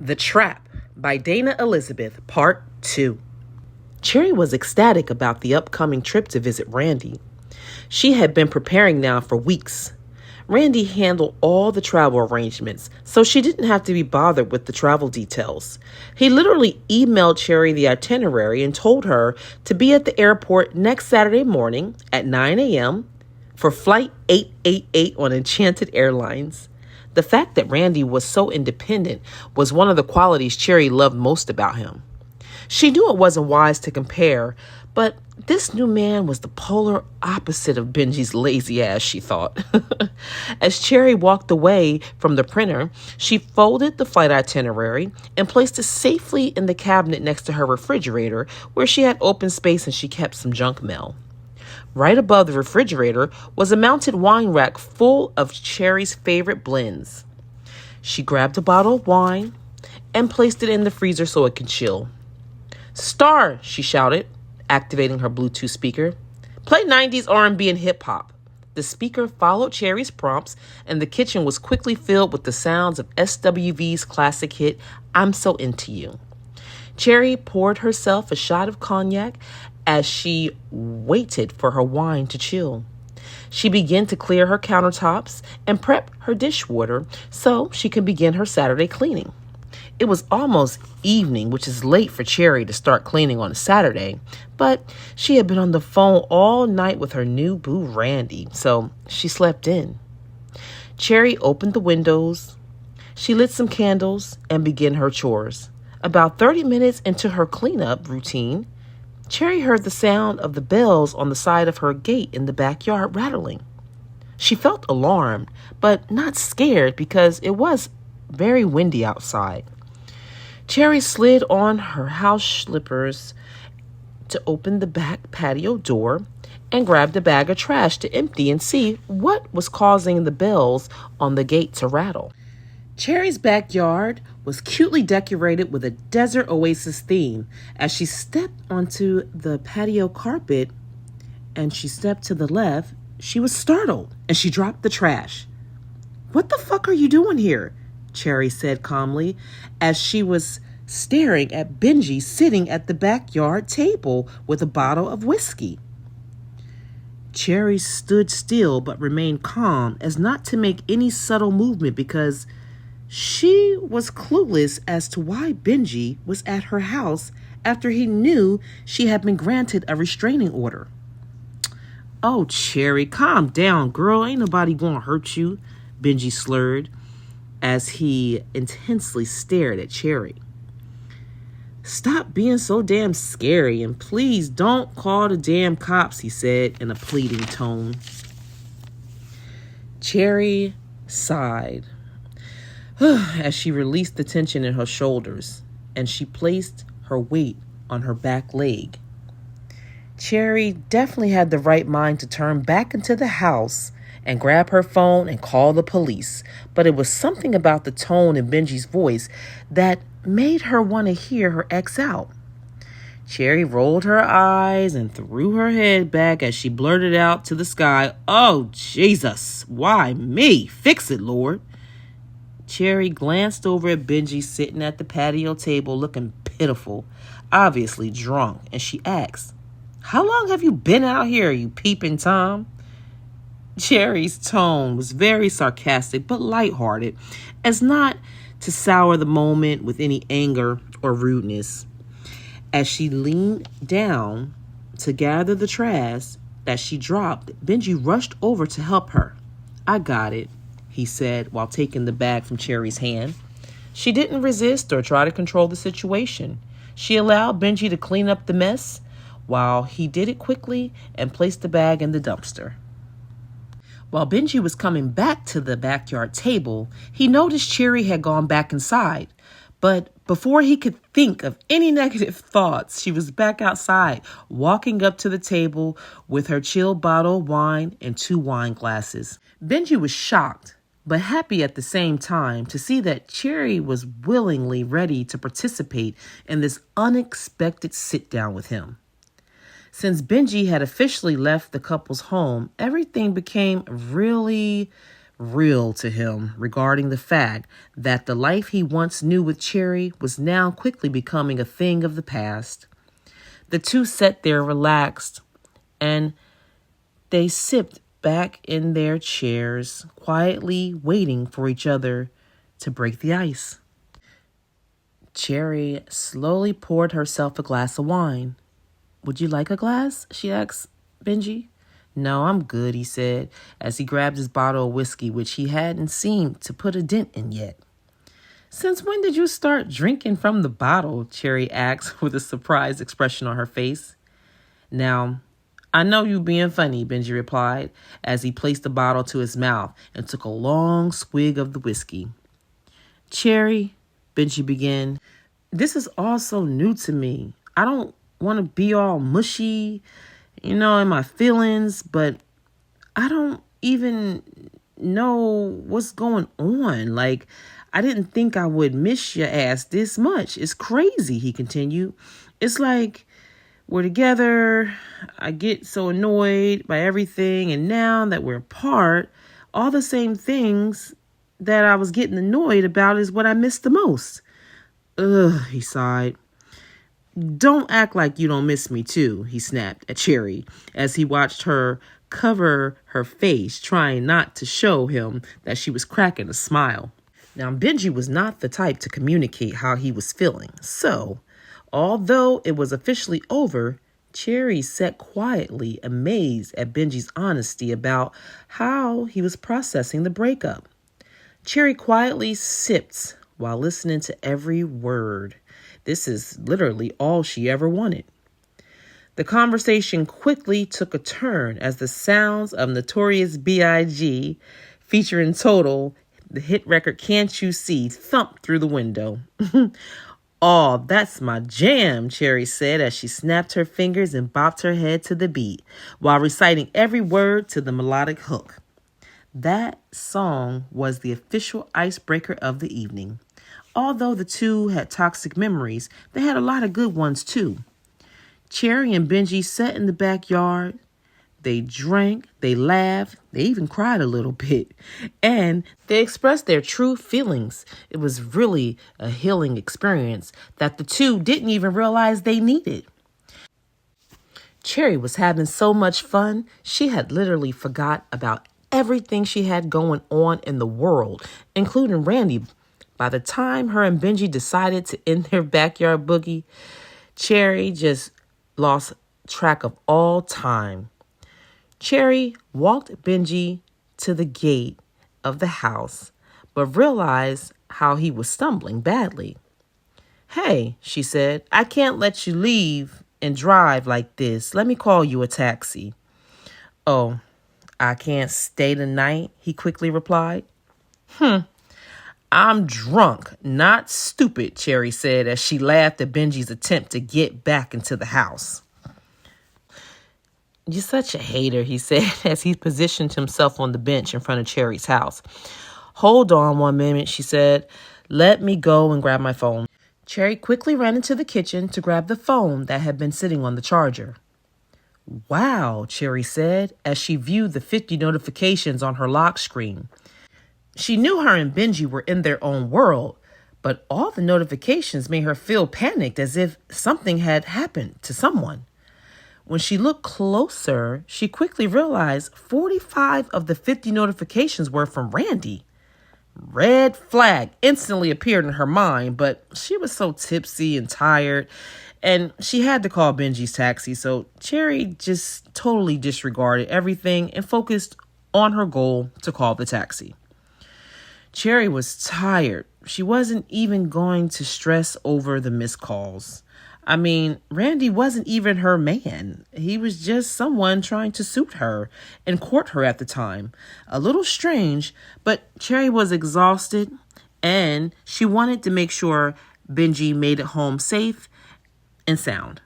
The Trap by Dana Elizabeth, Part 2. Cherry was ecstatic about the upcoming trip to visit Randy. She had been preparing now for weeks. Randy handled all the travel arrangements, so she didn't have to be bothered with the travel details. He literally emailed Cherry the itinerary and told her to be at the airport next Saturday morning at 9 a.m. for Flight 888 on Enchanted Airlines. The fact that Randy was so independent was one of the qualities Cherry loved most about him. She knew it wasn't wise to compare, but this new man was the polar opposite of Benji's lazy ass, she thought. As Cherry walked away from the printer, she folded the flight itinerary and placed it safely in the cabinet next to her refrigerator, where she had open space and she kept some junk mail. Right above the refrigerator was a mounted wine rack full of Cherry's favorite blends. She grabbed a bottle of wine and placed it in the freezer so it could chill. "Star," she shouted, activating her Bluetooth speaker. "Play 90s R&B and hip-hop." The speaker followed Cherry's prompts, and the kitchen was quickly filled with the sounds of SWV's classic hit, "I'm So Into You." Cherry poured herself a shot of cognac as she waited for her wine to chill. She began to clear her countertops and prep her dishwater so she could begin her Saturday cleaning. It was almost evening, which is late for Cherry to start cleaning on a Saturday, but she had been on the phone all night with her new boo Randy, so she slept in. Cherry opened the windows. She lit some candles and began her chores. About 30 minutes into her cleanup routine, Cherry heard the sound of the bells on the side of her gate in the backyard rattling. She felt alarmed, but not scared because it was very windy outside. Cherry slid on her house slippers to open the back patio door and grabbed a bag of trash to empty and see what was causing the bells on the gate to rattle. Cherry's backyard was cutely decorated with a desert oasis theme. As she stepped onto the patio carpet and she stepped to the left, she was startled and she dropped the trash. "What the fuck are you doing here?" Cherry said calmly as she was staring at Benji sitting at the backyard table with a bottle of whiskey. Cherry stood still but remained calm as not to make any subtle movement because she was clueless as to why Benji was at her house after he knew she had been granted a restraining order. "Oh, Cherry, calm down, girl. Ain't nobody gonna hurt you," Benji slurred as he intensely stared at Cherry. "Stop being so damn scary and please don't call the damn cops," he said in a pleading tone. Cherry sighed as she released the tension in her shoulders and she placed her weight on her back leg. Cherry definitely had the right mind to turn back into the house and grab her phone and call the police, but it was something about the tone in Benji's voice that made her want to hear her ex out. Cherry rolled her eyes and threw her head back as she blurted out to the sky, "Oh, Jesus, why me? Fix it, Lord." Cherry glanced over at Benji sitting at the patio table looking pitiful, obviously drunk, and she asked, "How long have you been out here, you peeping Tom?" Cherry's tone was very sarcastic but lighthearted, as not to sour the moment with any anger or rudeness. As she leaned down to gather the trash that she dropped, Benji rushed over to help her. "I got it," he said while taking the bag from Cherry's hand. She didn't resist or try to control the situation. She allowed Benji to clean up the mess while he did it quickly and placed the bag in the dumpster. While Benji was coming back to the backyard table, he noticed Cherry had gone back inside. But before he could think of any negative thoughts, she was back outside, walking up to the table with her chilled bottle of wine and 2 wine glasses. Benji was shocked, but happy at the same time to see that Cherry was willingly ready to participate in this unexpected sit-down with him. Since Benji had officially left the couple's home, everything became really real to him regarding the fact that the life he once knew with Cherry was now quickly becoming a thing of the past. The two sat there relaxed, and they sipped back in their chairs, quietly waiting for each other to break the ice. Cherry slowly poured herself a glass of wine. "Would you like a glass?" she asked Benji. "No, I'm good," he said, as he grabbed his bottle of whiskey, which he hadn't seemed to put a dent in yet. "Since when did you start drinking from the bottle?" Cherry asked with a surprised expression on her face. "Now, I know you being funny," Benji replied, as he placed the bottle to his mouth and took a long swig of the whiskey. "Cherry," Benji began, "this is all so new to me. I don't want to be all mushy, in my feelings, but I don't even know what's going on. Like, I didn't think I would miss your ass this much. It's crazy," he continued. "It's like we're together, I get so annoyed by everything, and now that we're apart, all the same things that I was getting annoyed about is what I miss the most." "Ugh," he sighed. "Don't act like you don't miss me too," he snapped at Cherry as he watched her cover her face, trying not to show him that she was cracking a smile. Now, Benji was not the type to communicate how he was feeling, so although it was officially over, Cherry sat quietly, amazed at Benji's honesty about how he was processing the breakup. Cherry quietly sipped while listening to every word. This is literally all she ever wanted. The conversation quickly took a turn as the sounds of Notorious B.I.G., featuring Total, the hit record Can't You See, thumped through the window. "Oh, that's my jam," Cherry said as she snapped her fingers and bopped her head to the beat while reciting every word to the melodic hook. That song was the official icebreaker of the evening. Although the two had toxic memories, they had a lot of good ones too. Cherry and Benji sat in the backyard. They drank, they laughed, they even cried a little bit, and they expressed their true feelings. It was really a healing experience that the two didn't even realize they needed. Cherry was having so much fun, she had literally forgot about everything she had going on in the world, including Randy. By the time her and Benji decided to end their backyard boogie, Cherry just lost track of all time. Cherry walked Benji to the gate of the house, but realized how he was stumbling badly. "Hey," she said, "I can't let you leave and drive like this. Let me call you a taxi." "Oh, I can't stay the night," he quickly replied. "I'm drunk, not stupid," Cherry said as she laughed at Benji's attempt to get back into the house. "You're such a hater," he said as he positioned himself on the bench in front of Cherry's house. "Hold on 1 minute," she said. "Let me go and grab my phone." Cherry quickly ran into the kitchen to grab the phone that had been sitting on the charger. "Wow," Cherry said as she viewed the 50 notifications on her lock screen. She knew her and Benji were in their own world, but all the notifications made her feel panicked as if something had happened to someone. When she looked closer, she quickly realized 45 of the 50 notifications were from Randy. Red flag instantly appeared in her mind, but she was so tipsy and tired, and she had to call Benji's taxi, so Cherry just totally disregarded everything and focused on her goal to call the taxi. Cherry was tired. She wasn't even going to stress over the missed calls. I mean, Randy wasn't even her man. He was just someone trying to suit her and court her at the time. A little strange, but Cherry was exhausted and she wanted to make sure Benji made it home safe and sound.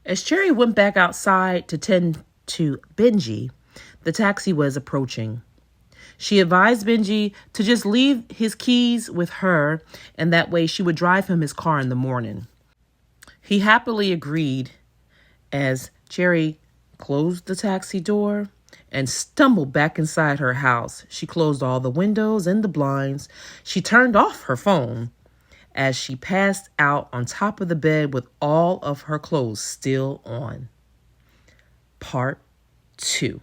As Cherry went back outside to tend to Benji, the taxi was approaching. She advised Benji to just leave his keys with her, and that way she would drive him his car in the morning. He happily agreed as Cherry closed the taxi door and stumbled back inside her house. She closed all the windows and the blinds. She turned off her phone as she passed out on top of the bed with all of her clothes still on. Part 2.